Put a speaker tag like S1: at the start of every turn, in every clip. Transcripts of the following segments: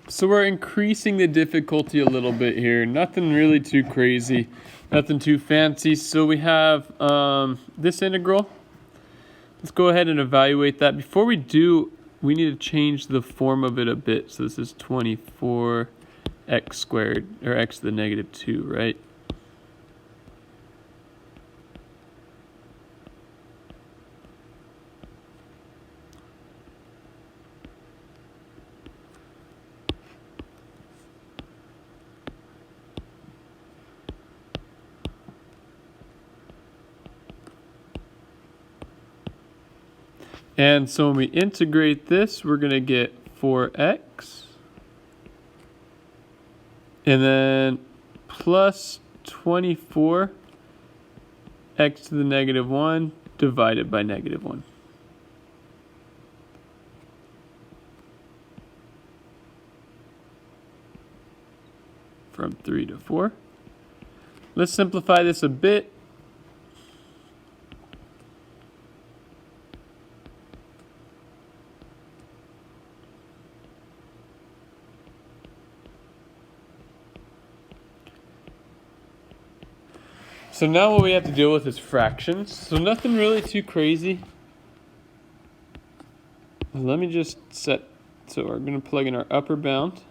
S1: So we're increasing the difficulty a little bit here. Nothing really too crazy, nothing too fancy. So we have this integral. Let's go ahead and evaluate that. Before we do, we need to change the form of it a bit. So this is 24x squared, or x to the negative 2, right? And so when we integrate this, we're going to get 4x. And then plus 24 x to the negative 1 divided by negative 1. From 3 to 4. Let's simplify this a bit. So now what we have to deal with is fractions. So nothing really too crazy. Let me just set, so we're going to plug in our upper bound.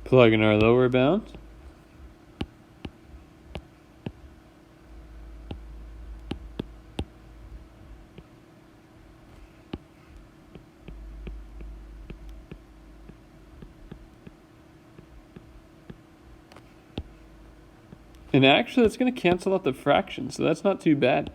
S1: Plug in our lower bound. And actually, it's going to cancel out the fraction, so that's not too bad.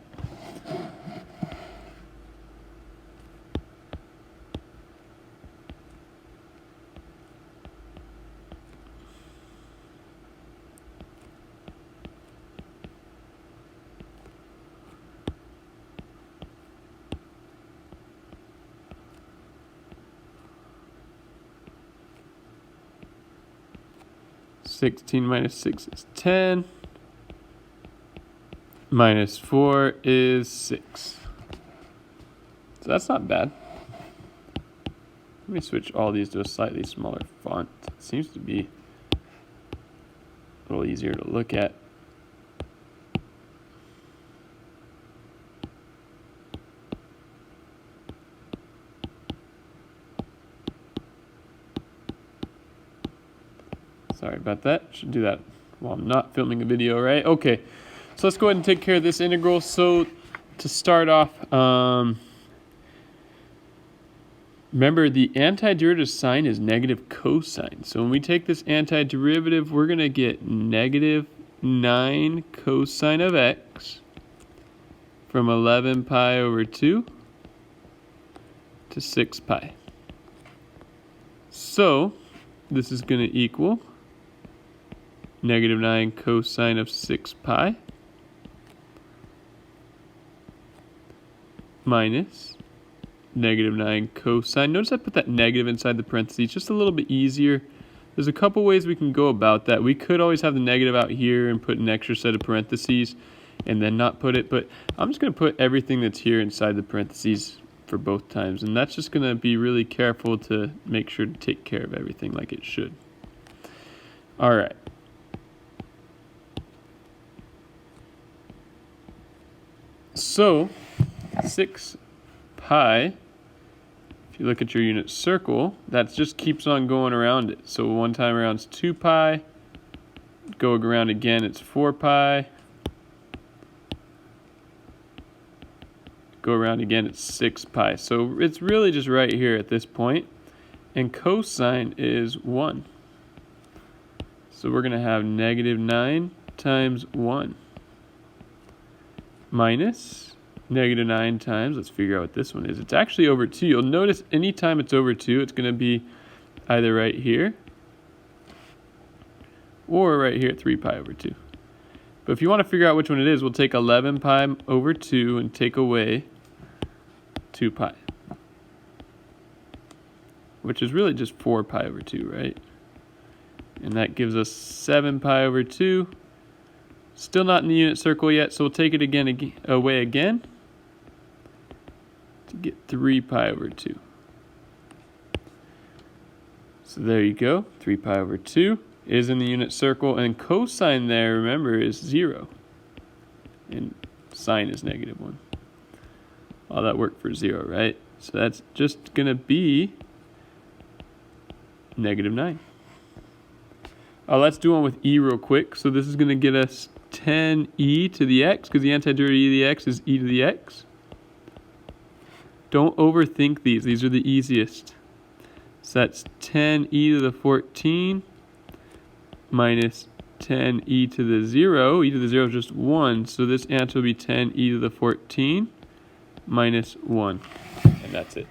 S1: (16 minus 6 is 10. Minus 4 is 6. So that's not bad. Let me switch all these to a slightly smaller font. It seems to be a little easier to look at. Sorry about that. Should do that while I'm not filming a video, right? Okay, so let's go ahead and take care of this integral. So to start off, remember the antiderivative sign is negative cosine. So when we take this antiderivative, we're going to get negative 9 cosine of x from 11 pi over 2 to 6 pi. So this is going to equal negative 9 cosine of 6 pi minus negative 9 cosine. Notice I put that negative inside the parentheses, just a little bit easier. There's a couple ways we can go about that. We could always have the negative out here and put an extra set of parentheses and then not put it, but I'm just going to put everything that's here inside the parentheses for both times, and that's just going to be really careful to make sure to take care of everything like it should. All right. So 6 pi, if you look at your unit circle, that just keeps on going around it. So one time around is 2 pi, go around again, it's 4 pi, go around again, it's 6 pi. So it's really just right here at this point, and cosine is 1. So we're going to have negative 9 times 1 minus negative 9 times, let's figure out what this one is. It's actually over 2. You'll notice anytime it's over 2, it's going to be either right here or right here at 3 pi over 2. But if you want to figure out which one it is, we'll take 11 pi over 2 and take away 2 pi. Which is really just 4 pi over 2, right? And that gives us 7 pi over 2. Still not in the unit circle yet, so we'll take it away again to get 3 pi over 2. So there you go, 3 pi over 2 is in the unit circle, and cosine there, remember, is 0. And sine is negative 1. All that worked for 0, right? So that's just going to be negative 9. Let's do one with e real quick. So this is going to get us 10e to the x, because the antiderivative of the x is e to the x. Don't overthink these. These are the easiest. So that's 10e to the 14 minus 10e to the 0. E to the 0 is just 1. So this answer will be 10e to the 14 minus 1. And that's it.